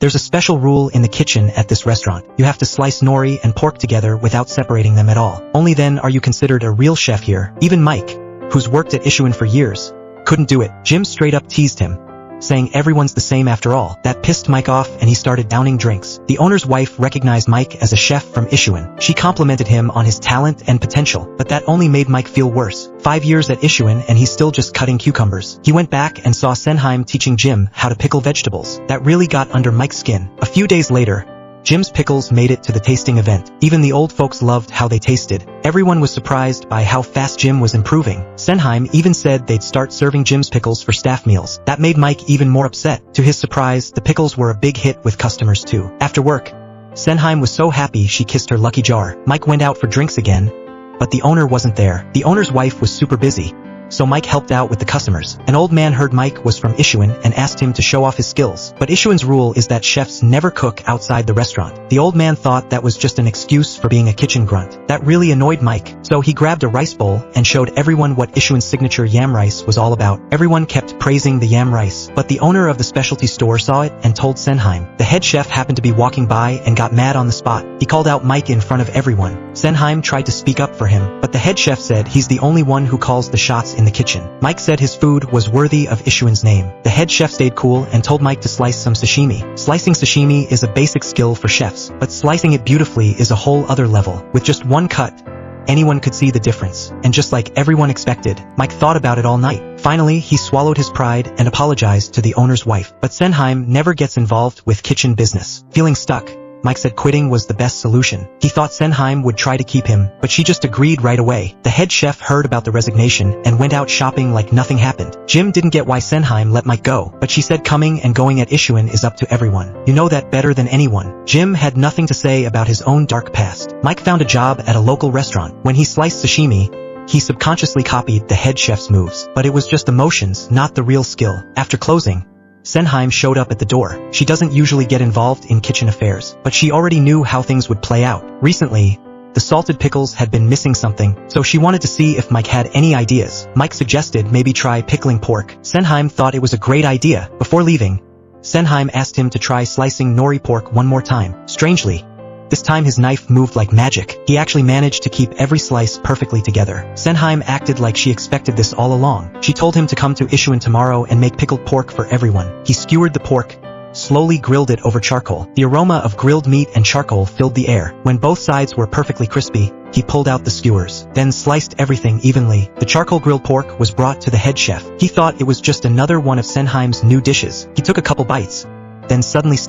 There's a special rule in the kitchen at this restaurant. You have to slice nori and pork together without separating them at all. Only then are you considered a real chef here. Even Mike, who's worked at Ishuen for years, couldn't do it. Jim straight up teased him, saying everyone's the same after all. That pissed Mike off and he started downing drinks. The owner's wife recognized Mike as a chef from Ishuen. She complimented him on his talent and potential, but that only made Mike feel worse. 5 years at Ishuen and he's still just cutting cucumbers. He went back and saw Senheim teaching Jim how to pickle vegetables. That really got under Mike's skin. A few days later, Jim's pickles made it to the tasting event. Even the old folks loved how they tasted. Everyone was surprised by how fast Jim was improving. Senheim even said they'd start serving Jim's pickles for staff meals. That made Mike even more upset. To his surprise, the pickles were a big hit with customers too. After work, Senheim was so happy she kissed her lucky jar. Mike went out for drinks again, but the owner wasn't there. The owner's wife was super busy, so Mike helped out with the customers. An old man heard Mike was from Ishuen and asked him to show off his skills. But Ishuen's rule is that chefs never cook outside the restaurant. The old man thought that was just an excuse for being a kitchen grunt. That really annoyed Mike, so he grabbed a rice bowl and showed everyone what Ishuen's signature yam rice was all about. Everyone kept praising the yam rice, but the owner of the specialty store saw it and told Senheim. The head chef happened to be walking by and got mad on the spot. He called out Mike in front of everyone. Senheim tried to speak up for him, but the head chef said he's the only one who calls the shots in the kitchen. Mike said his food was worthy of Ishuen's name. The head chef stayed cool and told Mike to slice some sashimi. Slicing sashimi is a basic skill for chefs, but slicing it beautifully is a whole other level. With just one cut, anyone could see the difference. And just like everyone expected, Mike thought about it all night. Finally, he swallowed his pride and apologized to the owner's wife. But Senheim never gets involved with kitchen business. Feeling stuck, Mike said quitting was the best solution. He thought Senheim would try to keep him, but she just agreed right away. The head chef heard about the resignation and went out shopping like nothing happened. Jim didn't get why Senheim let Mike go, but she said coming and going at Ishuen is up to everyone. You know that better than anyone. Jim had nothing to say about his own dark past. Mike found a job at a local restaurant. When he sliced sashimi, he subconsciously copied the head chef's moves, but it was just emotions, not the real skill. After closing, Senheim showed up at the door. She doesn't usually get involved in kitchen affairs, but she already knew how things would play out. Recently, the salted pickles had been missing something, so she wanted to see if Mike had any ideas. Mike suggested maybe try pickling pork. Senheim thought it was a great idea. Before leaving, Senheim asked him to try slicing nori pork one more time. Strangely, this time his knife moved like magic. He actually managed to keep every slice perfectly together. Senheim acted like she expected this all along. She told him to come to Ishuen tomorrow and make pickled pork for everyone. He skewered the pork, slowly grilled it over charcoal. The aroma of grilled meat and charcoal filled the air. When both sides were perfectly crispy, he pulled out the skewers, then sliced everything evenly. The charcoal grilled pork was brought to the head chef. He thought it was just another one of Senheim's new dishes. He took a couple bites, then suddenly